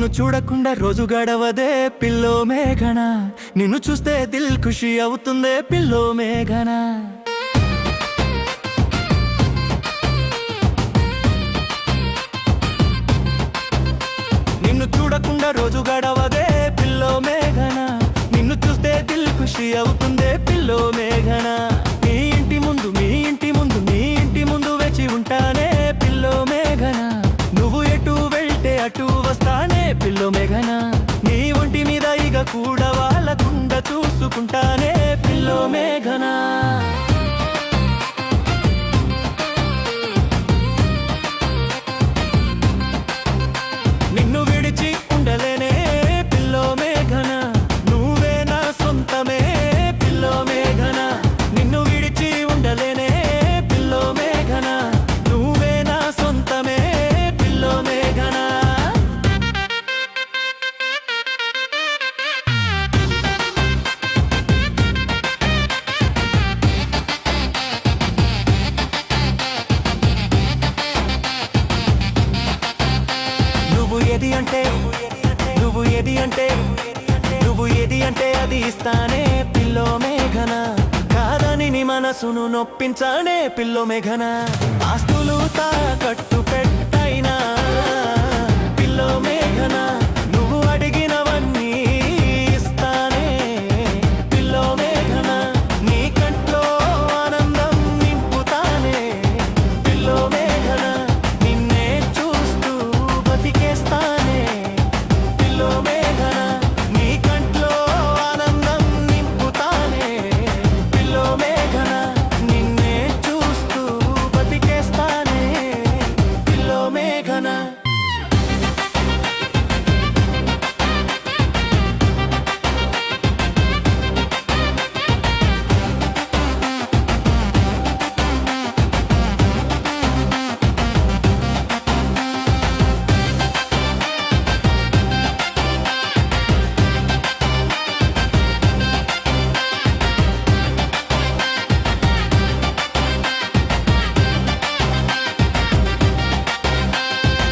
నిన్ను చూడకుండా రోజు గడవదే పిల్లో మేఘన, నిన్ను చూస్తే దిల్ ఖుషి అవుతుందే పిల్లో మేఘన. నిన్ను చూడకుండా రోజు గడవదే పిల్లో మేఘన, నిన్ను చూస్తే దిల్ ఖుషి అవుతుందే పిల్లో మేఘన. మీ ఇంటి ముందు మీ ఇంటి ముందు మీ ఇంటి ముందు వేచి ఉంటానే పిల్లో మేఘన, నువ్వు ఎటు వెళ్తే అటు వస్తానే పిల్లో మేఘన. నీ ఒంటి మీద ఇక కూడా వాళ్ళకుండా చూసుకుంటానే పిల్లో మేఘన. నిన్ను విడిచి ఉండలేనే పిల్లో మేఘన, నువ్వే నా సొంతమే పిల్లో మేఘన. నిన్ను విడిచి ఉండలేనే పిల్లో మేఘన, నువ్వే నా సొంతమే పిల్లో మేఘన. నువ్వు ఏది అంటే నువ్వు ఏది అంటే నువ్వు ఏది అంటే అది ఇస్తానే పిల్లో మేఘన, కాదని నీ మనసును నొప్పించానే పిల్లో మేఘన. ఆస్తులు తాకట్టు పెట్టైనా పిల్లో మేఘన, నువ్వు అడిగినవన్నీ ఇస్తానే పిల్లో మేఘన. నీ కంట్లో ఆనందం నింపుతానే పిల్లో మేఘన, నిన్నే చూస్తూ బతికేస్తానే పిల్లో మేఘన. నీ కంట్లో ఆనందం నింపుతానే పిల్లో మేఘన, నిన్నే చూస్తూ బతికేస్తానే పిల్లో మేఘన.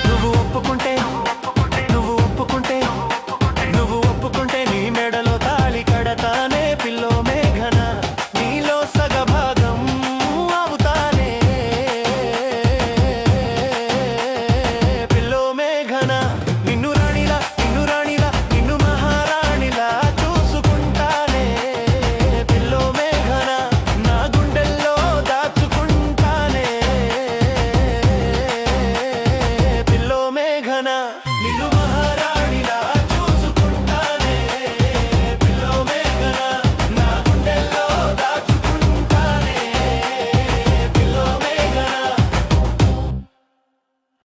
నువ్వు ఒప్పుకుంటే నువ్వు ఒప్పుకుంటే నువ్వు ఒప్పుకుంటే నీ మెడలో తాళి కడతానే పిల్లో మేఘన, నీలో సగభాగం అవుతానే పిల్లో మేఘన. నిన్ను రాణిలా నిన్ను మహారాణిలా చూసుకుంటానే పిల్లో మేఘన, నా గుండెల్లో దాచుకుంటానే పిల్లో మేఘన. నిన్ను